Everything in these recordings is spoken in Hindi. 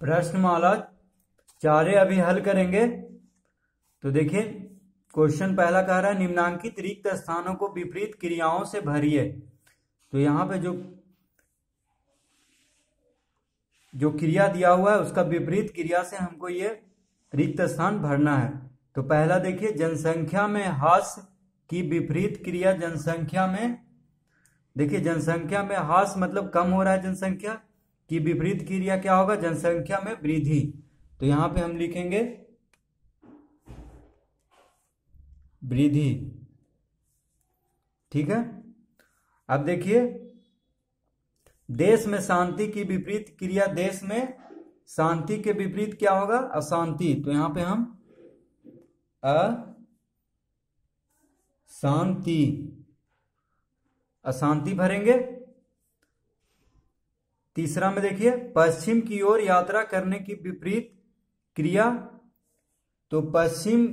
प्रश्नमाला 4 अभी हल करेंगे। तो देखिए क्वेश्चन पहला कह रहा है निम्नांकित रिक्त स्थानों को विपरीत क्रियाओं से भरिए। तो यहाँ पे जो क्रिया दिया हुआ है उसका विपरीत क्रिया से हमको ये रिक्त स्थान भरना है। तो पहला देखिए जनसंख्या में ह्रास की विपरीत क्रिया जनसंख्या में, देखिए जनसंख्या में ह्रास मतलब कम हो रहा है, जनसंख्या की विपरीत क्रिया क्या होगा, जनसंख्या में वृद्धि। तो यहां पे हम लिखेंगे वृद्धि। ठीक है। अब देखिए देश में शांति की विपरीत क्रिया, देश में शांति के विपरीत क्या होगा, अशांति। तो यहां पे हम अशांति भरेंगे। तीसरा में देखिए पश्चिम की ओर यात्रा करने की विपरीत क्रिया। तो पश्चिम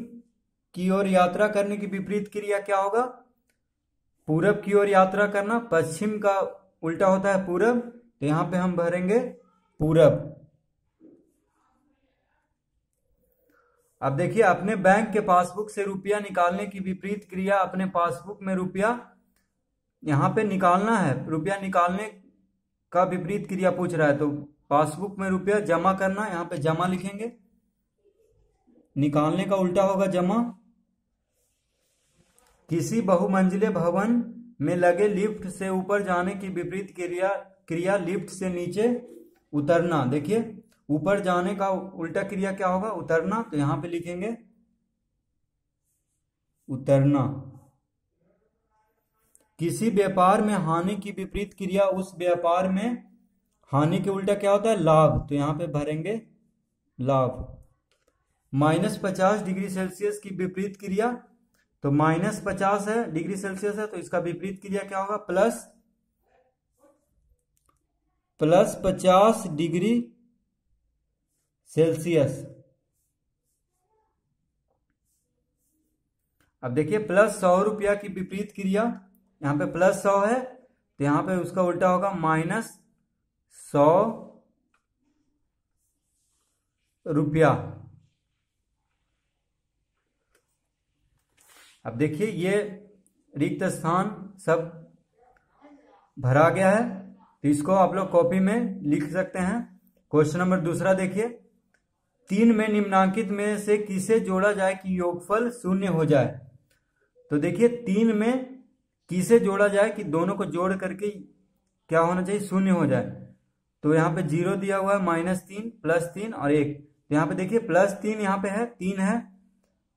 की ओर यात्रा करने की विपरीत क्रिया क्या होगा, पूरब की ओर यात्रा करना। पश्चिम का उल्टा होता है पूरब, तो यहां पे हम भरेंगे पूरब। अब देखिए अपने बैंक के पासबुक से रुपया निकालने की विपरीत क्रिया, अपने पासबुक में रुपया यहां पे निकालना है, रुपया निकालने का विपरीत क्रिया पूछ रहा है। तो पासबुक में रुपया जमा करना, यहां पे जमा लिखेंगे, निकालने का उल्टा होगा जमा। किसी बहुमंजिले भवन में लगे लिफ्ट से ऊपर जाने की विपरीत क्रिया लिफ्ट से नीचे उतरना। देखिए ऊपर जाने का उल्टा क्रिया क्या होगा, उतरना। तो यहां पे लिखेंगे उतरना। किसी व्यापार में हानि की विपरीत क्रिया, उस व्यापार में हानि के उल्टा क्या होता है, लाभ। तो यहां पे भरेंगे लाभ। -50 डिग्री सेल्सियस की विपरीत क्रिया। तो -50 है डिग्री सेल्सियस है, तो इसका विपरीत क्रिया क्या होगा, +50 डिग्री सेल्सियस। अब देखिए +100 रुपया की विपरीत क्रिया, यहां पे +100 है तो यहां पे उसका उल्टा होगा -100 रुपया। अब देखिए ये रिक्त स्थान सब भरा गया है, तो इसको आप लोग कॉपी में लिख सकते हैं। क्वेश्चन नंबर दूसरा देखिए 3 में निम्नांकित में से किसे जोड़ा जाए कि योगफल 0 हो जाए। तो देखिए 3 में किसे जोड़ा जाए कि दोनों को जोड़ करके क्या होना चाहिए, 0 हो जाए। तो यहाँ पे 0 दिया हुआ है, -3 +3 और 1। तो यहाँ पे देखिए +3 यहाँ पे है, 3 है,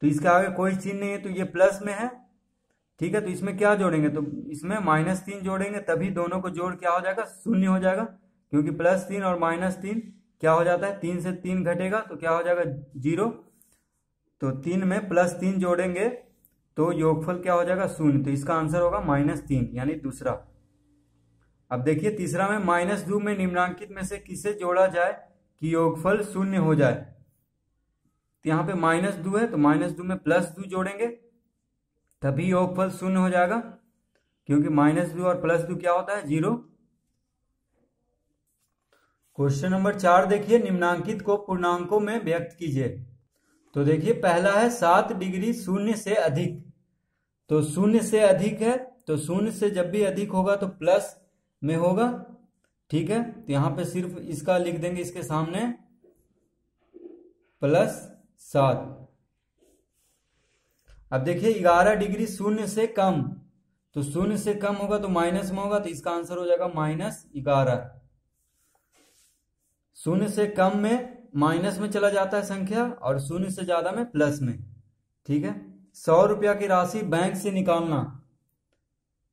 तो इसके आगे कोई चिन्ह नहीं है, तो ये प्लस में है। ठीक है, तो इसमें क्या जोड़ेंगे, तो इसमें -3 जोड़ेंगे, तभी दोनों को जोड़ क्या हो जाएगा, 0 हो जाएगा। क्योंकि +3 और -3 क्या हो जाता है, 3 से 3 घटेगा तो क्या हो जाएगा 0। तो 3 में +3 जोड़ेंगे तो योगफल क्या हो जाएगा 0। तो इसका आंसर होगा -3 यानी दूसरा। अब देखिए तीसरा में -2 में निम्नांकित में से किसे जोड़ा जाए कि योगफल 0 हो जाए। तो यहाँ पे -2 है, तो -2 में +2 जोड़ेंगे तभी योगफल 0 हो जाएगा। क्योंकि -2 और +2 क्या होता है, 0। क्वेश्चन नंबर 4 देखिए निम्नांकित को पूर्णांकों में व्यक्त कीजिए। तो देखिए पहला है 7 डिग्री 0 से अधिक। तो 0 से अधिक है, तो 0 से जब भी अधिक होगा तो प्लस में होगा। ठीक है, तो यहां पे सिर्फ इसका लिख देंगे, इसके सामने +7। अब देखिए 11 डिग्री 0 से कम। तो 0 से कम होगा तो माइनस में होगा, तो इसका आंसर हो जाएगा -11। 0 से कम में माइनस में चला जाता है संख्या और 0 से ज्यादा में प्लस में। ठीक है, 100 रुपया की राशि बैंक से निकालना।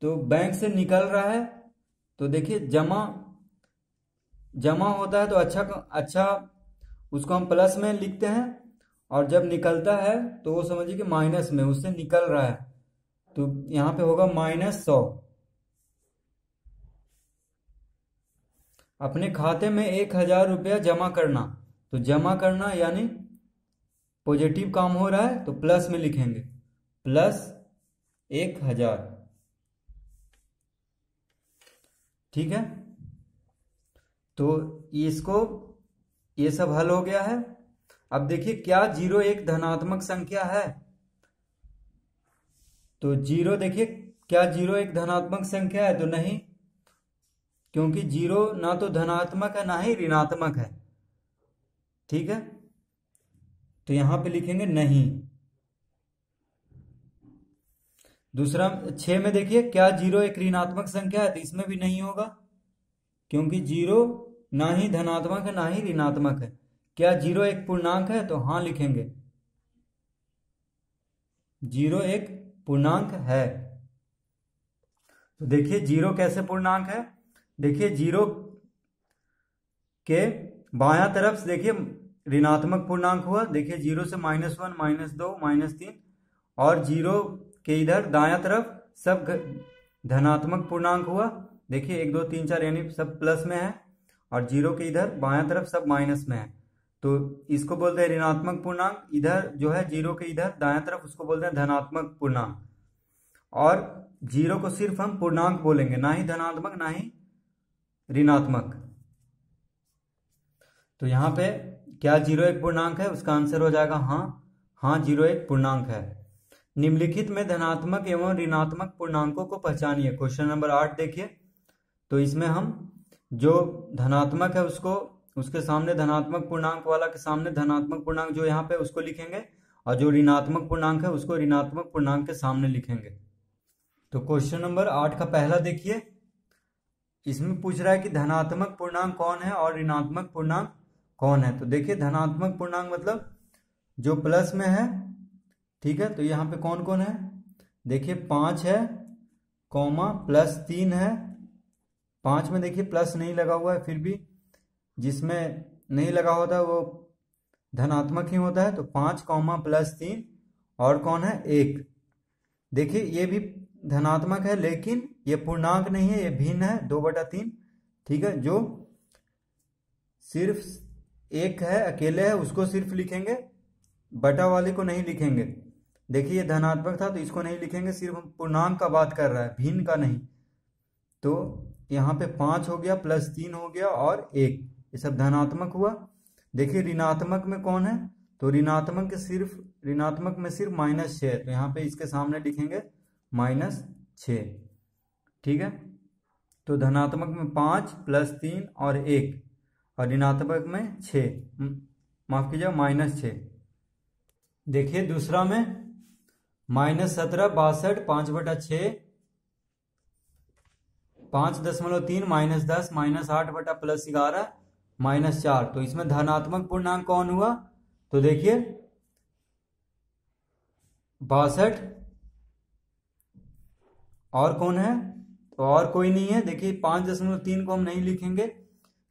तो बैंक से निकल रहा है, तो देखिए जमा होता है तो अच्छा उसको हम प्लस में लिखते हैं, और जब निकलता है तो वो समझिए कि माइनस में उससे निकल रहा है, तो यहां पे होगा -100। अपने खाते में 1000 रुपया जमा करना। तो जमा करना यानी पॉजिटिव काम हो रहा है, तो प्लस में लिखेंगे +1000। ठीक है, तो इसको ये सब हल हो गया है। अब देखिए क्या 0 एक धनात्मक संख्या है? तो 0 देखिए क्या 0 एक धनात्मक संख्या है? तो नहीं, क्योंकि 0 ना तो धनात्मक है ना ही ऋणात्मक है। ठीक है, तो यहां पे लिखेंगे नहीं। दूसरा 6 में देखिए क्या 0 एक ऋणात्मक संख्या है? तो इसमें भी नहीं होगा, क्योंकि 0 ना ही धनात्मक है ना ही ऋणात्मक है। क्या 0 एक पूर्णांक है? तो हाँ लिखेंगे, 0 एक पूर्णांक है। तो देखिए 0 कैसे पूर्णांक है? देखिए 0 के बायां तरफ से देखिए ऋणात्मक पूर्णांक हुआ। देखिए 0 से -1, -2, -3, और 0 के इधर दायां तरफ सब धनात्मक पूर्णांक हुआ। देखिए 1, 2, 3, 4 यानी सब प्लस में है, और 0 के इधर बायां तरफ सब माइनस में है। तो इसको बोलते हैं ऋणात्मक पूर्णांक। इधर जो है 0 के इधर दायां तरफ उसको बोलते हैं धनात्मक पूर्णांक। और 0 को सिर्फ हम पूर्णांक बोलेंगे, ना ही धनात्मक ना ही ऋणात्मक। तो यहाँ पे क्या 0 एक पूर्णांक है? उसका आंसर हो जाएगा हाँ। हाँ 0 एक पूर्णांक है। निम्नलिखित में धनात्मक एवं ऋणात्मक पूर्णांकों को पहचानिए। क्वेश्चन नंबर 8 देखिए। तो इसमें हम जो धनात्मक है उसको उसके सामने धनात्मक पूर्णांक वाला के सामने धनात्मक पूर्णांक जो यहाँ पे उसको लिखेंगे, और जो ऋणात्मक पूर्णांक है उसको ऋणात्मक पूर्णांक के सामने लिखेंगे। तो क्वेश्चन नंबर 8 का पहला देखिए। इसमें पूछ रहा है कि धनात्मक पूर्णांक कौन है और ऋणात्मक पूर्णांक कौन है। तो देखिए धनात्मक पूर्णांक मतलब जो प्लस में है। ठीक है, तो यहाँ पे कौन कौन है? देखिए 5 है, कॉमा +3 है। 5 में देखिए प्लस नहीं लगा हुआ है, फिर भी जिसमें नहीं लगा होता है वो धनात्मक ही होता है। तो 5, +3, और कौन है? 1। देखिए ये भी धनात्मक है, लेकिन ये पूर्णांक नहीं है, ये भिन्न है, 2/3। ठीक है, जो सिर्फ 1 है, अकेले है, उसको सिर्फ लिखेंगे, बटा वाले को नहीं लिखेंगे। देखिए ये धनात्मक था तो इसको नहीं लिखेंगे, सिर्फ हम पूर्णांक का बात कर रहा है, भिन्न का नहीं। तो यहाँ पे 5 हो गया, +3 हो गया, और 1, ये सब धनात्मक हुआ। देखिए ऋणात्मक में कौन है? तो ऋणात्मक में सिर्फ -6 है, तो यहाँ पे इसके सामने लिखेंगे -6। ठीक है, तो धनात्मक में 5, +3 और 1, और ऋणात्मक में 6, माफ कीजिए -6। देखिए दूसरा में -17, 62, 5/6, 5.3, -10, -8 +11, -4। तो इसमें धनात्मक पूर्णांक कौन हुआ? तो देखिए 62, और कौन है? तो और कोई नहीं है। देखिए 5.3 को हम नहीं लिखेंगे,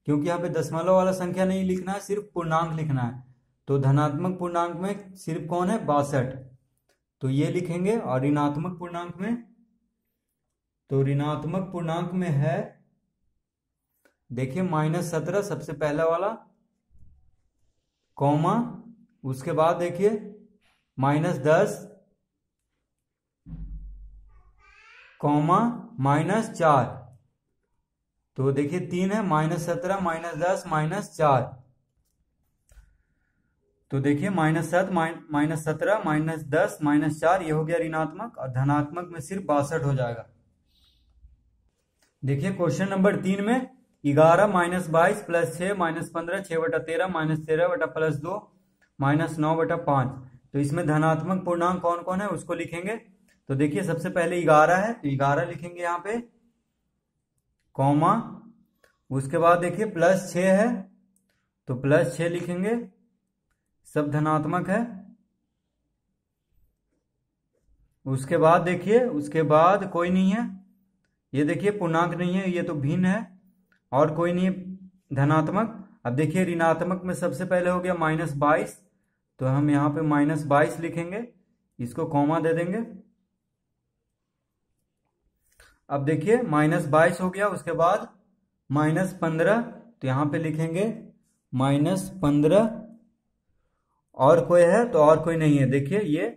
क्योंकि यहाँ पे दशमलव वाला संख्या नहीं लिखना है, सिर्फ पूर्णांक लिखना है। तो धनात्मक पूर्णांक में सिर्फ कौन है? 62, तो ये लिखेंगे। और ऋणात्मक पूर्णांक में, तो ऋणात्मक पूर्णांक में है देखिए -17 सबसे पहला वाला, कॉमा उसके बाद देखिए -10, कॉमा -4। तो देखिए 3 है, -17, -10, -4। तो देखिए -7, -17, -10, -4, ये हो गया ऋणात्मक। और धनात्मक में सिर्फ 62 हो जाएगा। देखिए क्वेश्चन नंबर 3 में 11 -22 +6 -15 6/13 -13 + 2 -9/5। तो इसमें धनात्मक पूर्णांक कौन कौन है उसको लिखेंगे। तो देखिए सबसे पहले 11 है, तो 11 लिखेंगे यहाँ पे, कॉमा उसके बाद देखिए +6 है, तो +6 लिखेंगे, सब धनात्मक है। उसके बाद देखिए, उसके बाद कोई नहीं है, ये देखिए पूर्णांक नहीं है, ये तो भिन्न है, और कोई नहीं है धनात्मक। अब देखिए ऋणात्मक में सबसे पहले हो गया -22, तो हम यहाँ पे -22 लिखेंगे, इसको कॉमा दे देंगे। अब देखिए -22 हो गया, उसके बाद -15, तो यहाँ पे लिखेंगे -15, और कोई है? तो और कोई नहीं है। देखिए ये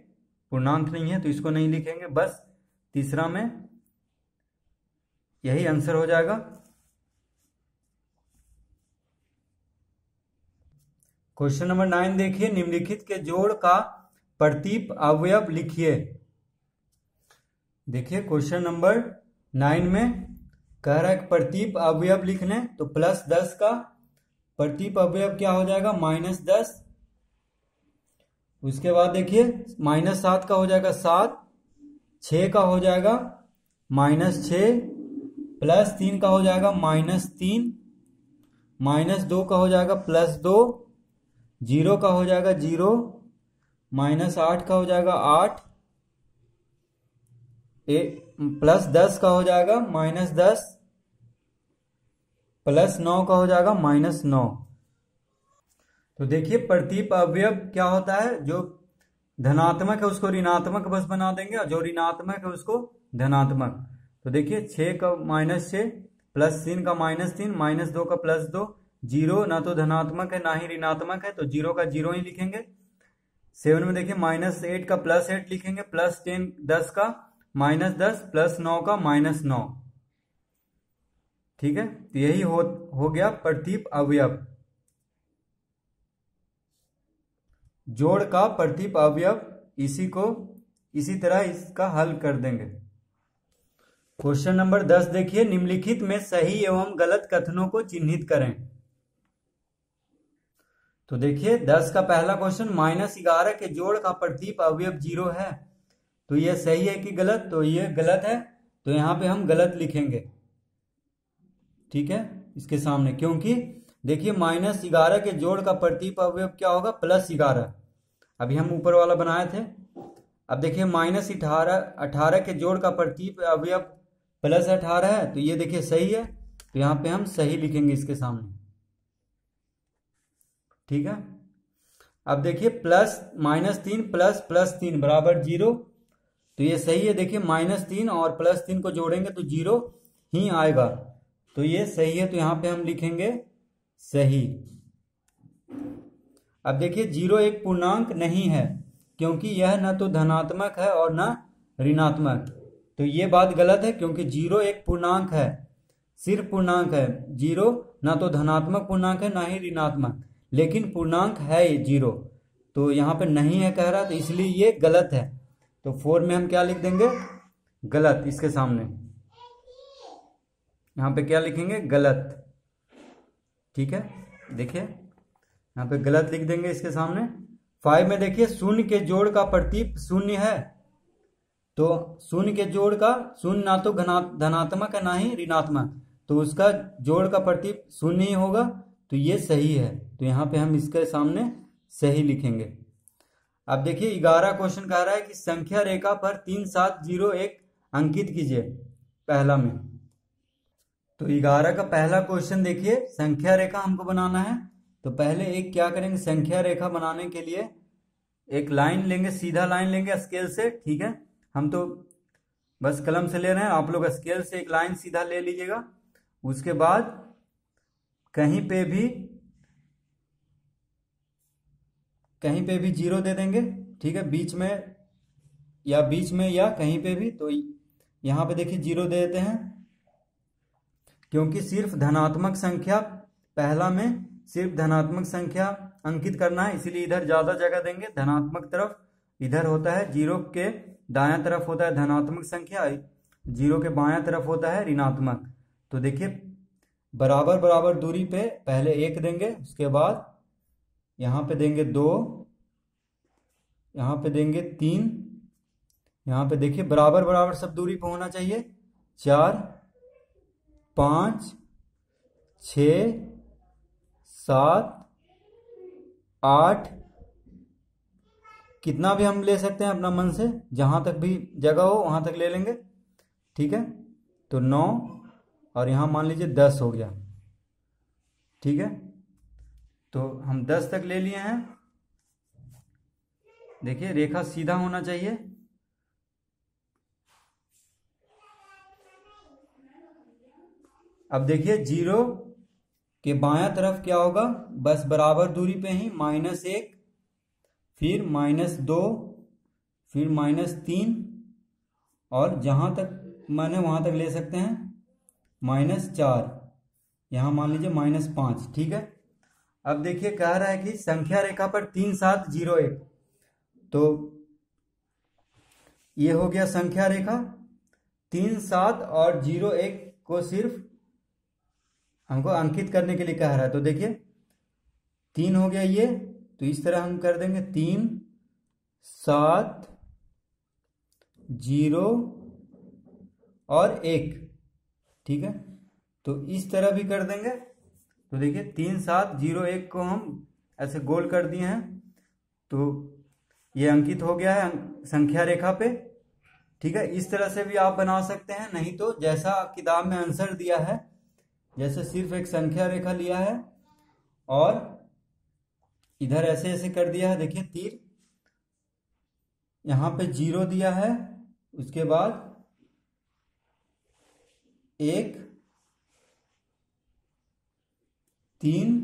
पूर्णांक नहीं है, तो इसको नहीं लिखेंगे, बस तीसरा में यही आंसर हो जाएगा। क्वेश्चन नंबर 9 देखिए, निम्नलिखित के जोड़ का प्रतीप अवयव लिखिए। देखिए क्वेश्चन नंबर 9 में कह रहा है प्रतीप अवयव लिखने, तो +10 का प्रतीप अवयव क्या हो जाएगा, -10। उसके बाद देखिए -7 का हो जाएगा 7, 6 का हो जाएगा -6, +3 का हो जाएगा -3, -2 का हो जाएगा +2, 0 का हो जाएगा 0, -8 का हो जाएगा 8, +10 का हो जाएगा -10, +9 का हो जाएगा -9। तो देखिए प्रतीप अवयव क्या होता है, जो धनात्मक है उसको ऋणात्मक बस बना देंगे और जो ऋणात्मक है उसको धनात्मक। तो देखिए 6 का -6, +3 का -3, -2 का +2, 0 ना तो धनात्मक है ना ही ऋणात्मक है, तो 0 का 0 ही लिखेंगे। 7 में देखिए -8 का +8 लिखेंगे, +10 10 का -10, +9 का -9। ठीक है, तो यही हो गया प्रतीप अवयव, जोड़ का प्रतीप अवयव। इसी तरह इसका हल कर देंगे। क्वेश्चन नंबर 10 देखिए, निम्नलिखित में सही एवं गलत कथनों को चिन्हित करें। तो देखिए 10 का पहला क्वेश्चन, -11 के जोड़ का प्रतीप अवयव 0 है, तो यह सही है कि गलत, तो यह गलत है, तो यहां पे हम गलत लिखेंगे। ठीक है, इसके सामने, क्योंकि देखिए -11 के जोड़ का प्रतीप अवयव क्या होगा, +11। अभी हम ऊपर वाला बनाए थे। अब देखिए -18 के जोड़ का प्रतीप अवयव +18 है, तो ये देखिए सही है, तो यहाँ पे हम सही लिखेंगे इसके सामने। ठीक है, अब देखिए -3 +3 बराबर 0, तो ये सही है। देखिए -3 और +3 को जोड़ेंगे तो 0 ही आएगा, तो ये सही है, तो यहाँ पे हम लिखेंगे सही। अब देखिए 0 एक पूर्णांक नहीं है, क्योंकि यह न तो धनात्मक है और न ऋणात्मक, तो ये बात गलत है, क्योंकि 0 एक पूर्णांक है, सिर्फ पूर्णांक है। 0 ना तो धनात्मक पूर्णांक है ना ही ऋणात्मक, लेकिन पूर्णांक है 0, तो यहाँ पे नहीं है कह रहा, तो इसलिए ये गलत है। तो 4 में हम क्या लिख देंगे, गलत, इसके सामने यहाँ पे क्या लिखेंगे, गलत। ठीक है, देखिए यहाँ पे गलत लिख देंगे इसके सामने। 5 में देखिए शून्य के जोड़ का प्रतीप शून्य है, तो शून्य के जोड़ का, शून्य ना तो धनात्मक है ना ही ऋणात्मक, तो उसका जोड़ का प्रतीप शून्य ही होगा, तो ये सही है, तो यहाँ पे हम इसके सामने सही लिखेंगे। अब देखिए 11 क्वेश्चन कह रहा है कि संख्या रेखा पर 3701 अंकित कीजिए पहला में। तो 11 का पहला क्वेश्चन देखिए, संख्या रेखा हमको बनाना है, तो पहले एक क्या करेंगे, संख्या रेखा बनाने के लिए एक लाइन लेंगे, सीधा लाइन लेंगे स्केल से। ठीक है, हम तो बस कलम से ले रहे हैं, आप लोग स्केल से एक लाइन सीधा ले लीजिएगा। उसके बाद कहीं पे भी 0 दे देंगे। ठीक है, बीच में या कहीं पे भी, तो यहाँ पे देखिए 0 दे देते हैं, क्योंकि सिर्फ धनात्मक संख्या, पहला में सिर्फ धनात्मक संख्या अंकित करना है, इसीलिए इधर ज्यादा जगह देंगे। धनात्मक तरफ इधर होता है, 0 के दायां तरफ होता है धनात्मक संख्या, 0 के बायां तरफ होता है ऋणात्मक। तो देखिए बराबर बराबर दूरी पे पहले 1 देंगे, उसके बाद यहाँ पे देंगे 2, यहाँ पे देंगे 3, यहाँ पे देखिए बराबर बराबर सब दूरी पे होना चाहिए, 4, 5, 6, 7, 8, कितना भी हम ले सकते हैं अपना मन से, जहां तक भी जगह हो वहां तक ले लेंगे। ठीक है, तो 9 और यहां मान लीजिए 10 हो गया। ठीक है, तो हम 10 तक ले लिए हैं। देखिए रेखा सीधा होना चाहिए। अब देखिए 0 के बायां तरफ क्या होगा, बस बराबर दूरी पे ही -1, फिर -2, फिर -3, और जहां तक माने वहां तक ले सकते हैं -4, यहां मान लीजिए -5। ठीक है, अब देखिए कह रहा है कि संख्या रेखा पर 3 7 0 1, तो ये हो गया संख्या रेखा। 3 7 और 0 1 को सिर्फ हमको अंकित करने के लिए कह रहा है। तो देखिए 3 हो गया ये, तो इस तरह हम कर देंगे 3 7 0 और 1, ठीक है। तो इस तरह भी कर देंगे। तो देखिए 3 7 0 1 को हम ऐसे गोल कर दिए हैं, तो ये अंकित हो गया है संख्या रेखा पे, ठीक है। इस तरह से भी आप बना सकते हैं, नहीं तो जैसा किताब में आंसर दिया है, जैसे सिर्फ एक संख्या रेखा लिया है और इधर ऐसे ऐसे कर दिया है। देखिए तीर यहाँ पे 0 दिया है, उसके बाद 1 3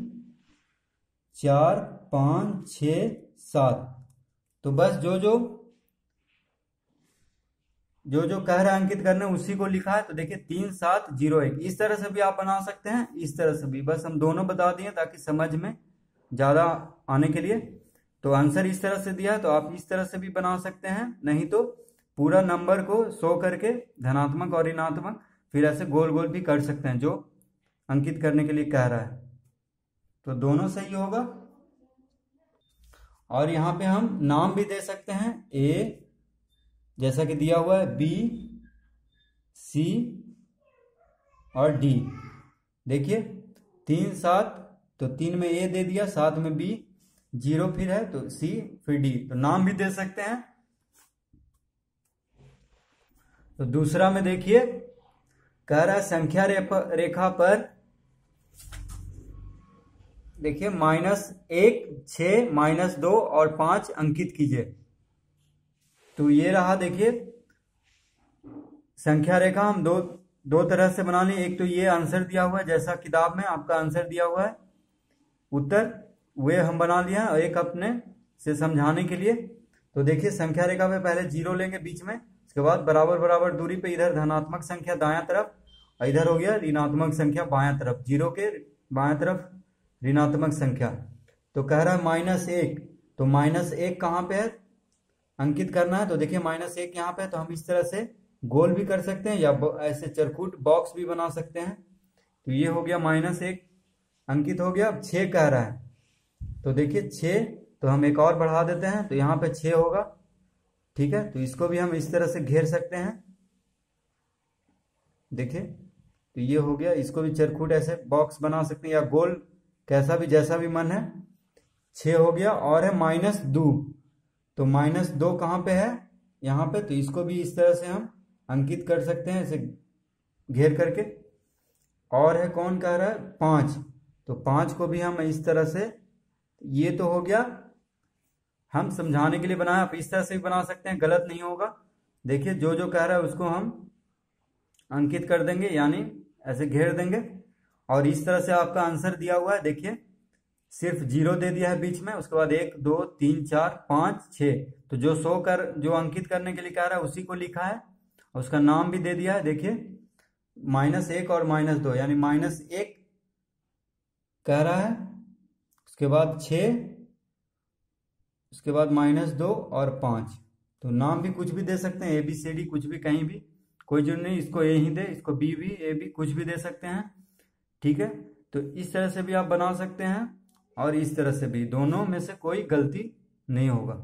4 5 6 7, तो बस जो कह रहा है अंकित करना उसी को लिखा है। तो देखिए 3 7 0 1, इस तरह से भी आप बना सकते हैं, इस तरह से भी, बस हम दोनों बता दिए ताकि समझ में ज़्यादा आने के लिए। तो आंसर इस तरह से दिया है, तो आप इस तरह से भी बना सकते हैं, नहीं तो पूरा नंबर को शो करके धनात्मक और ऋणात्मक फिर ऐसे गोल गोल भी कर सकते हैं, जो अंकित करने के लिए कह रहा है। तो दोनों सही होगा। और यहाँ पे हम नाम भी दे सकते हैं, ए जैसा कि दिया हुआ है, बी सी और डी। देखिए 3 7, तो 3 में ए दे दिया, 7 में बी, 0 फिर है तो सी, फिर डी, तो नाम भी दे सकते हैं। तो दूसरा में देखिए कह रहा है संख्या रेखा पर देखिए -1 6 -2 और 5 अंकित कीजिए। तो ये रहा, देखिए संख्या रेखा हम दो तरह से बना लें। एक तो ये आंसर दिया हुआ है, जैसा किताब में आपका आंसर दिया हुआ है उत्तर, वे हम बना लिए हैं, और एक अपने से समझाने के लिए। तो देखिए संख्या रेखा में पहले 0 लेंगे बीच में, उसके बाद बराबर बराबर दूरी पे इधर धनात्मक संख्या दायां तरफ, और इधर हो गया ऋणात्मक संख्या बायां तरफ, 0 के बायां तरफ ऋणात्मक संख्या। तो कह रहा है -1, तो -1 कहाँ पे है अंकित करना है। तो देखिए -1 यहाँ पे है, तो हम इस तरह से गोल भी कर सकते हैं या ऐसे चरखूट बॉक्स भी बना सकते हैं। तो ये हो गया -1 अंकित हो गया। अब 6 कह रहा है, तो देखिए 6, तो हम एक और बढ़ा देते हैं, तो यहाँ पे 6 होगा, ठीक है। तो इसको भी हम इस तरह से घेर सकते हैं, देखिए तो ये हो गया। इसको भी चरखूट ऐसे बॉक्स बना सकते हैं या गोल, कैसा भी जैसा भी मन है। 6 हो गया, और है -2, तो -2 कहाँ पे है यहाँ पे, तो इसको भी इस तरह से हम अंकित कर सकते हैं ऐसे घेर करके। और है कौन कह रहा है 5, तो 5 को भी हम इस तरह से, ये तो हो गया हम समझाने के लिए बनाया, आप इस तरह से भी बना सकते हैं, गलत नहीं होगा। देखिए जो कह रहा है उसको हम अंकित कर देंगे, यानी ऐसे घेर देंगे। और इस तरह से आपका आंसर दिया हुआ है, देखिए सिर्फ 0 दे दिया है बीच में, उसके बाद 1 2 3 4 5 6, तो जो अंकित करने के लिए कह रहा है उसी को लिखा है, और उसका नाम भी दे दिया है। देखिए -1 और -2, यानी -1 कह रहा है, उसके बाद 6, उसके बाद -2 और 5। तो नाम भी कुछ भी दे सकते हैं, ABCD कुछ भी, कहीं भी कोई जरूरी नहीं, इसको ए ही दे, इसको बी भी, ए भी, कुछ भी दे सकते हैं, ठीक है। तो इस तरह से भी आप बना सकते हैं, और इस तरह से भी, दोनों में से कोई गलती नहीं होगा।